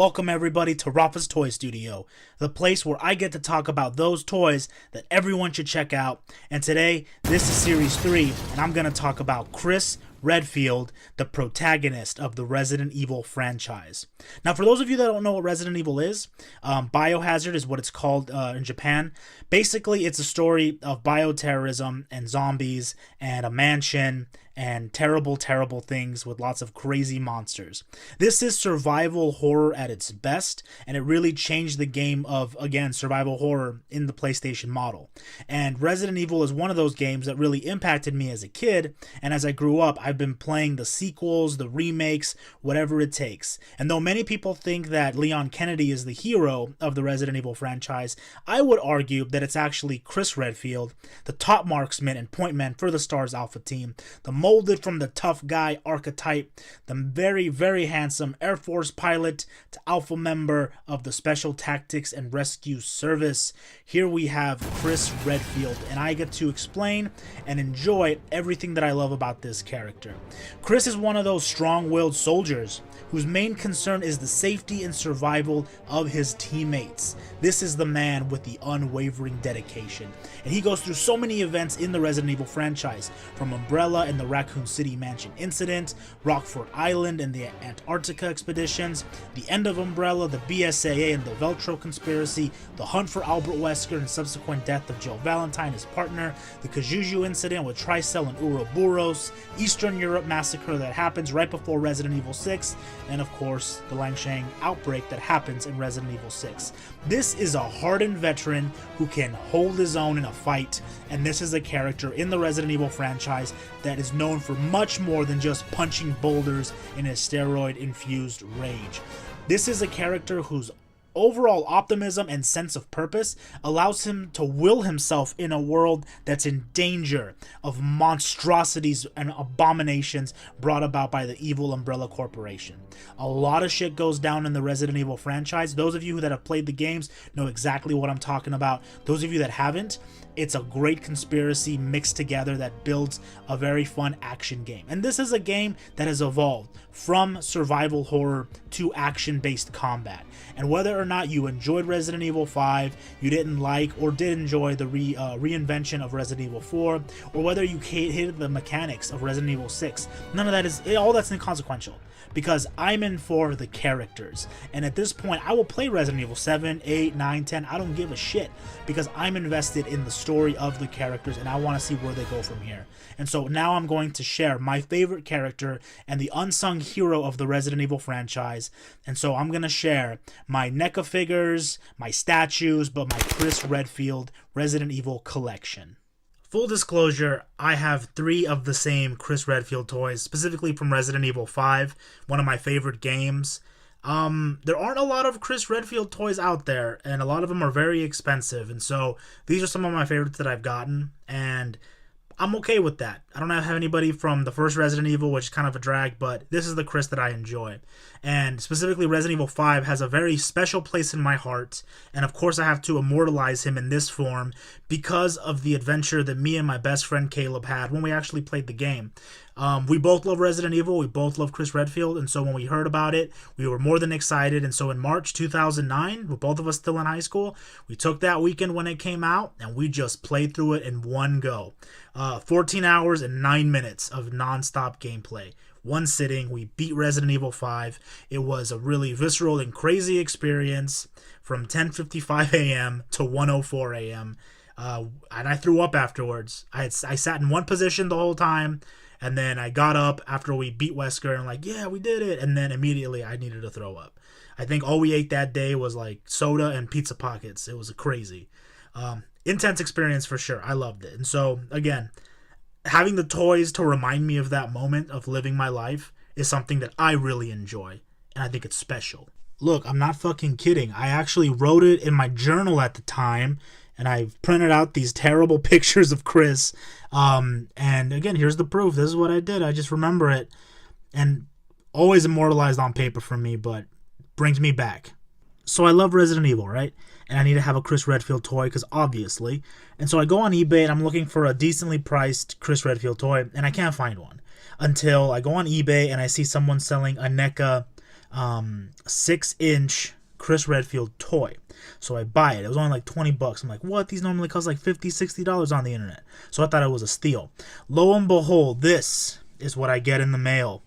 Welcome everybody to Rafa's Toy Studio, the place where I get to talk about those toys that everyone should check out. And today, this is Series 3, and I'm going to talk about Chris Redfield, the protagonist of the Resident Evil franchise. Now, for those of you that don't know what Resident Evil is, Biohazard is what it's called in Japan. Basically, it's a story of bioterrorism and zombies and a mansion and terrible, terrible things with lots of crazy monsters. This is survival horror at its best, and it really changed the game of, again, survival horror in the PlayStation model. And Resident Evil is one of those games that really impacted me as a kid, and as I grew up, I've been playing the sequels, the remakes, whatever it takes. And though many people think that Leon Kennedy is the hero of the Resident Evil franchise, I would argue that it's actually Chris Redfield, the top marksman and point man for the STARS Alpha team, the molded from the tough guy archetype, the very, very handsome Air Force pilot to alpha member of the Special Tactics and Rescue Service. Here we have Chris Redfield, and I get to explain and enjoy everything that I love about this character. Chris is one of those strong-willed soldiers whose main concern is the safety and survival of his teammates. This is the man with the unwavering dedication, and he goes through so many events in the Resident Evil franchise, from Umbrella and the Raccoon City Mansion incident, Rockford Island and the Antarctica expeditions, the end of Umbrella, the BSAA and the Veltro conspiracy, the hunt for Albert Wesker and subsequent death of Jill Valentine, his partner, the Kajuju incident with Tricell and Ouroboros, Eastern Europe massacre that happens right before Resident Evil 6, and of course the Langshan outbreak that happens in Resident Evil 6. This is a hardened veteran who can hold his own in a fight, and this is a character in the Resident Evil franchise that is known for much more than just punching boulders in his steroid-infused rage. This is a character whose overall optimism and sense of purpose allows him to will himself in a world that's in danger of monstrosities and abominations brought about by the evil Umbrella Corporation. A lot of shit goes down in the Resident Evil franchise. Those of you that have played the games know exactly what I'm talking about. Those of you that haven't, it's a great conspiracy mixed together that builds a very fun action game. And this is a game that has evolved from survival horror to action-based combat. And whether or not you enjoyed Resident Evil 5, you didn't like or did enjoy the reinvention of Resident Evil 4, or whether you hated the mechanics of Resident Evil 6, none of that is, all that's inconsequential. Because I'm in for the characters. And at this point, I will play Resident Evil 7, 8, 9, 10. I don't give a shit. Because I'm invested in the story of the characters and I want to see where they go from here. And so now I'm going to share my favorite character and the unsung hero of the Resident Evil franchise. And so I'm going to share my NECA figures, my statues, but my Chris Redfield Resident Evil collection. Full disclosure, I have 3 of the same Chris Redfield toys, specifically from Resident Evil 5, one of my favorite games. There aren't a lot of Chris Redfield toys out there, and a lot of them are very expensive, and so these are some of my favorites that I've gotten, and I'm okay with that. I don't have anybody from the first Resident Evil, which is kind of a drag, but this is the Chris that I enjoy. And specifically, Resident Evil 5 has a very special place in my heart, and of course I have to immortalize him in this form because of the adventure that me and my best friend Caleb had when we actually played the game. We both love Resident Evil, we both love Chris Redfield, and so when we heard about it, we were more than excited. And so in March 2009, with both of us still in high school, we took that weekend when it came out, and we just played through it in one go. 14 hours and 9 minutes of non-stop gameplay. One sitting, we beat Resident Evil 5. It was a really visceral and crazy experience from 10:55 a.m. to 1:04 a.m. And I threw up afterwards. I sat in one position the whole time, and then I got up after we beat Wesker and like, yeah, we did it. And then immediately I needed to throw up. I think all we ate that day was like soda and pizza pockets. It was crazy. Intense experience for sure. I loved it. And so, again, having the toys to remind me of that moment of living my life is something that I really enjoy. And I think it's special. Look, I'm not fucking kidding. I actually wrote it in my journal at the time, and I printed out these terrible pictures of Chris. And again, here's the proof. This is what I did. I just remember it. And always immortalized on paper for me, but brings me back. So I love Resident Evil, right? And I need to have a Chris Redfield toy, because obviously. And so I go on eBay and I'm looking for a decently priced Chris Redfield toy, and I can't find one. Until I go on eBay and I see someone selling a NECA 6-inch Chris Redfield toy. So I buy it. It was only like 20 bucks. I'm like, what? These normally cost like $50, $60 on the internet. So I thought it was a steal. Lo and behold, this is what I get in the mail.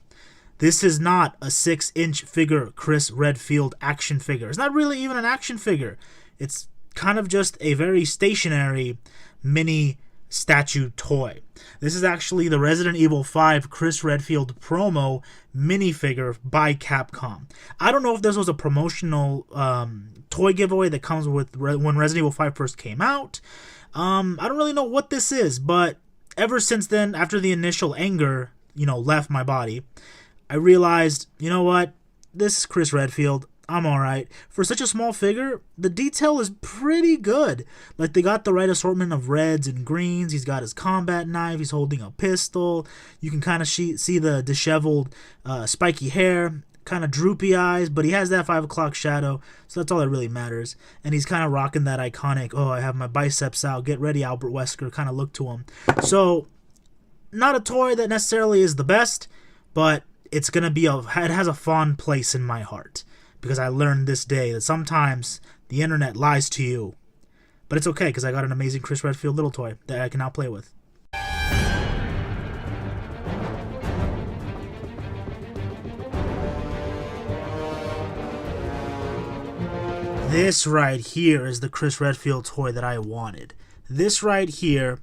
This is not a 6-inch figure Chris Redfield action figure. It's not really even an action figure. It's kind of just a very stationary mini statue toy. This is actually the Resident Evil 5 Chris Redfield promo minifigure by Capcom. I don't know if this was a promotional toy giveaway that comes with when Resident Evil 5 first came out. I don't really know what this is, but ever since then, after the initial anger, left my body, I realized, you know what? This is Chris Redfield. I'm alright. For such a small figure, the detail is pretty good. Like, they got the right assortment of reds and greens. He's got his combat knife. He's holding a pistol. You can kind of see the disheveled, spiky hair, kind of droopy eyes, but he has that 5 o'clock shadow, so that's all that really matters. And he's kind of rocking that iconic, oh, I have my biceps out, get ready, Albert Wesker kind of look to him. So, not a toy that necessarily is the best, but it's going to be it has a fond place in my heart. Because I learned this day that sometimes the internet lies to you. But it's okay, because I got an amazing Chris Redfield little toy that I can now play with. This right here is the Chris Redfield toy that I wanted. This right here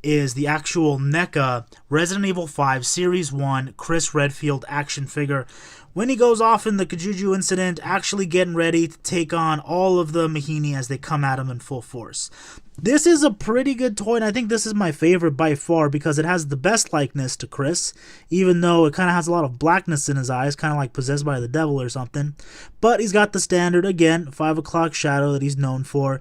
is the actual NECA Resident Evil 5 Series 1 Chris Redfield action figure. When he goes off in the Kajuju incident, actually getting ready to take on all of the Mahini as they come at him in full force. This is a pretty good toy, and I think this is my favorite by far because it has the best likeness to Chris, even though it kind of has a lot of blackness in his eyes, kind of like possessed by the devil or something. But he's got the standard, again, 5 o'clock shadow that he's known for.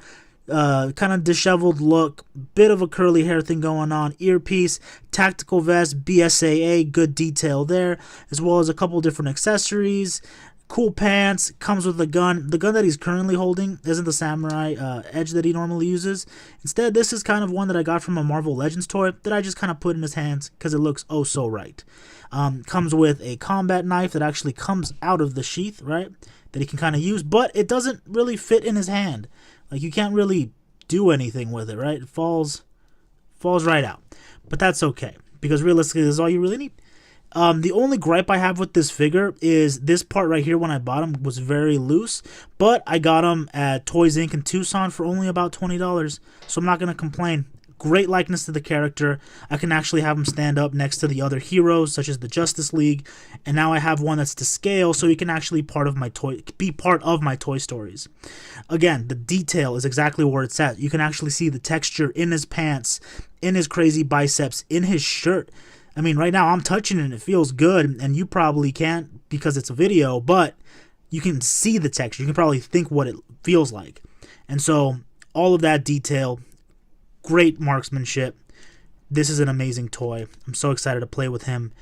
Kind of disheveled look, bit of a curly hair thing going on, earpiece, tactical vest, BSAA, good detail there, as well as a couple different accessories, cool pants, comes with a gun. The gun that he's currently holding isn't the samurai edge that he normally uses. Instead, this is kind of one that I got from a Marvel Legends toy that I just kind of put in his hands because it looks oh so right. Comes with a combat knife that actually comes out of the sheath, right, that he can kind of use, but it doesn't really fit in his hand. Like, you can't really do anything with it, right? It falls right out. But that's okay, because realistically, this is all you really need. The only gripe I have with this figure is this part right here when I bought him was very loose, but I got him at Toys Inc. in Tucson for only about $20, so I'm not going to complain. Great likeness to the character. I can actually have him stand up next to the other heroes, such as the Justice League, and now I have one that's to scale, so he can actually be part of my Toy Stories. Again, the detail is exactly where it's at. You can actually see the texture in his pants, in his crazy biceps, in his shirt. I mean, right now I'm touching it and it feels good, and you probably can't because it's a video, but you can see the texture. You can probably think what it feels like. And so, all of that detail, great marksmanship. This is an amazing toy. I'm so excited to play with him.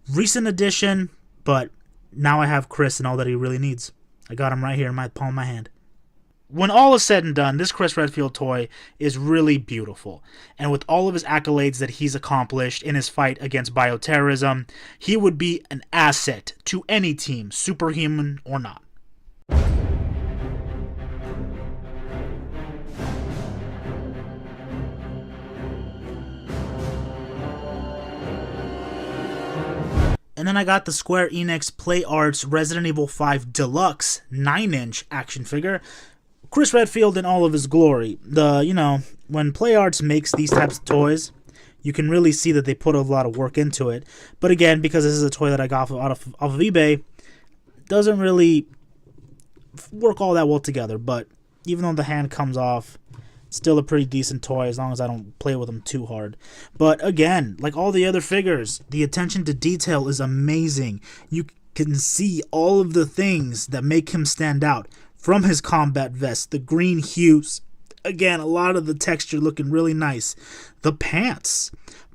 Recent addition, but now I have Chris and all that he really needs. I got him right here in my palm of my hand. When all is said and done, this Chris Redfield toy is really beautiful. And with all of his accolades that he's accomplished in his fight against bioterrorism, he would be an asset to any team, superhuman or not. And then I got the Square Enix Play Arts Resident Evil 5 Deluxe 9-inch action figure. Chris Redfield in all of his glory. When Play Arts makes these types of toys, you can really see that they put a lot of work into it. But again, because this is a toy that I got off of eBay, it doesn't really work all that well together. But even though the hand comes off, it's still a pretty decent toy as long as I don't play with them too hard. But again, like all the other figures, the attention to detail is amazing. You can see all of the things that make him stand out. From his combat vest, the green hues. Again, a lot of the texture looking really nice. The pants,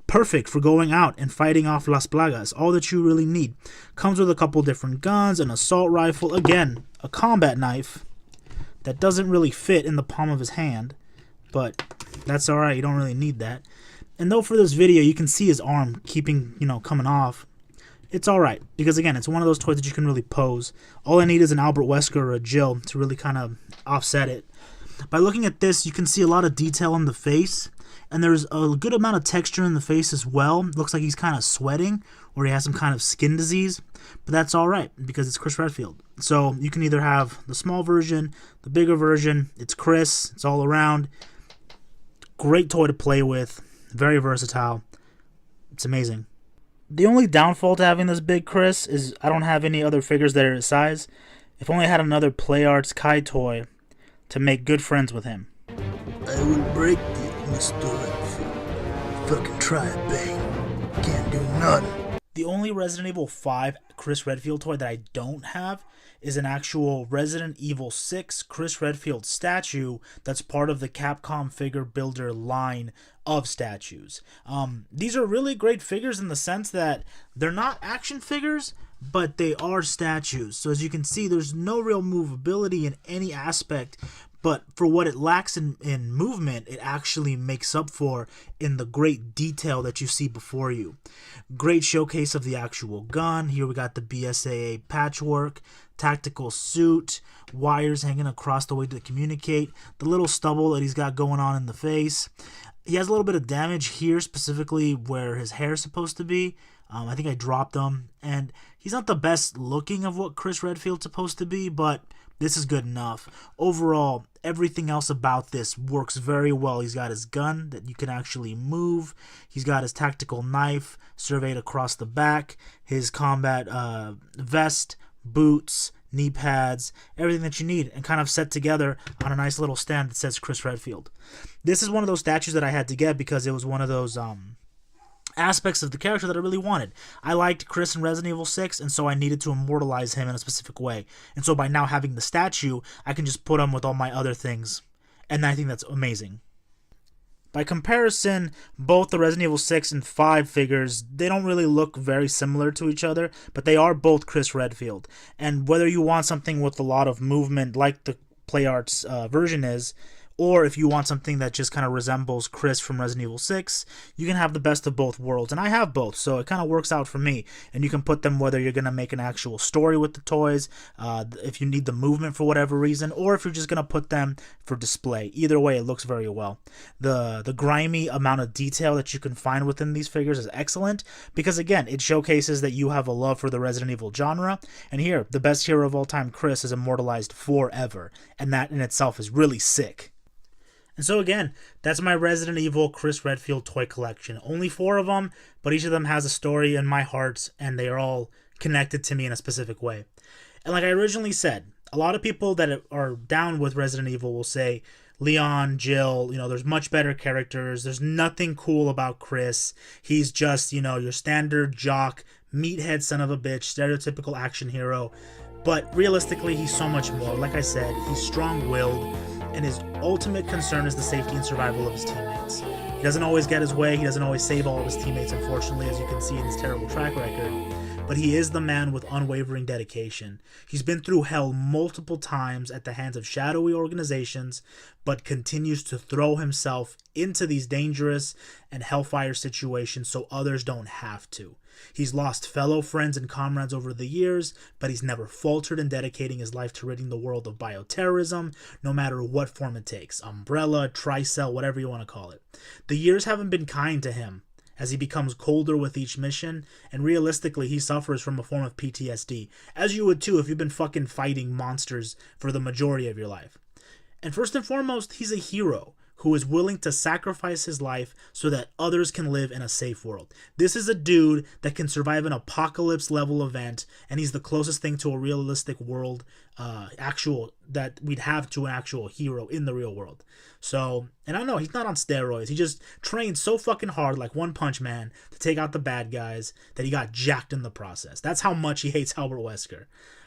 perfect for going out and fighting off Las Plagas. All that you really need. Comes with a couple different guns, an assault rifle. Again, a combat knife that doesn't really fit in the palm of his hand. But that's alright, you don't really need that. And though for this video, you can see his arm coming off. It's alright, because again, it's one of those toys that you can really pose. All I need is an Albert Wesker or a Jill to really kind of offset it. By looking at this, you can see a lot of detail in the face, and there's a good amount of texture in the face as well. Looks like he's kind of sweating, or he has some kind of skin disease, but that's alright, because it's Chris Redfield. So you can either have the small version, the bigger version. It's Chris, it's all around. Great toy to play with, very versatile. It's amazing. The only downfall to having this big Chris is I don't have any other figures that are his size. If only I had another Play Arts Kai toy to make good friends with him. I will break it, Mr. Redfield. Fucking try it, babe. Can't do nothing. The only Resident Evil 5 Chris Redfield toy that I don't have is an actual Resident Evil 6 Chris Redfield statue that's part of the Capcom figure builder line of statues. These are really great figures in the sense that they're not action figures, but they are statues. So as you can see, there's no real movability in any aspect, but for what it lacks in movement, it actually makes up for in the great detail that you see before you. Great showcase of the actual gun. Here we got the BSAA patchwork, tactical suit, wires hanging across the way to communicate, the little stubble that he's got going on in the face. He has a little bit of damage here, specifically where his hair is supposed to be. I think I dropped him, and he's not the best looking of what Chris Redfield's supposed to be, but this is good enough. Overall, everything else about this works very well. He's got his gun that you can actually move. He's got his tactical knife surveyed across the back, his combat vest, boots, knee pads, everything that you need, and kind of set together on a nice little stand that says Chris Redfield. This is one of those statues that I had to get because it was one of those aspects of the character that I really wanted. I liked Chris in Resident Evil 6, and so I needed to immortalize him in a specific way. And so by now having the statue, I can just put him with all my other things, and I think that's amazing. By comparison, both the Resident Evil 6 and 5 figures, they don't really look very similar to each other, but they are both Chris Redfield. And whether you want something with a lot of movement like the Play Arts version is, or if you want something that just kind of resembles Chris from Resident Evil 6, you can have the best of both worlds. And I have both, so it kind of works out for me. And you can put them whether you're going to make an actual story with the toys, if you need the movement for whatever reason, or if you're just going to put them for display. Either way, it looks very well. The grimy amount of detail that you can find within these figures is excellent, because again, it showcases that you have a love for the Resident Evil genre. And here, the best hero of all time, Chris, is immortalized forever. And that in itself is really sick. And so again, that's my Resident Evil Chris Redfield toy collection. Only 4 of them, but each of them has a story in my heart, and they are all connected to me in a specific way. And like I originally said, a lot of people that are down with Resident Evil will say, Leon, Jill, there's much better characters. There's nothing cool about Chris. He's just, your standard jock, meathead son of a bitch, stereotypical action hero. But realistically, he's so much more. Like I said, he's strong-willed, and his ultimate concern is the safety and survival of his teammates. He doesn't always get his way. He doesn't always save all of his teammates, unfortunately, as you can see in his terrible track record. But he is the man with unwavering dedication. He's been through hell multiple times at the hands of shadowy organizations, but continues to throw himself into these dangerous and hellfire situations so others don't have to. He's lost fellow friends and comrades over the years, but he's never faltered in dedicating his life to ridding the world of bioterrorism, no matter what form it takes. Umbrella, Tricell, whatever you want to call it. The years haven't been kind to him, as he becomes colder with each mission, and realistically he suffers from a form of PTSD, as you would too if you've been fucking fighting monsters for the majority of your life. And first and foremost, he's a hero who is willing to sacrifice his life so that others can live in a safe world. This is a dude that can survive an apocalypse level event, and he's the closest thing to a realistic world that we'd have to an actual hero in the real world. So, and I know he's not on steroids. He just trained so fucking hard, like One Punch Man, to take out the bad guys that he got jacked in the process. That's how much he hates Albert Wesker,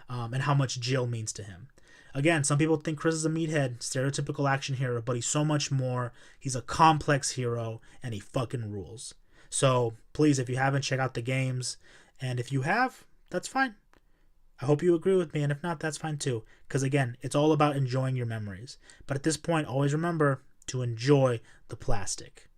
and how much Jill means to him. Again, some people think Chris is a meathead, stereotypical action hero, but he's so much more. He's a complex hero, and he fucking rules. So, please, if you haven't, check out the games. And if you have, that's fine. I hope you agree with me, and if not, that's fine too. Because again, it's all about enjoying your memories. But at this point, always remember to enjoy the plastic.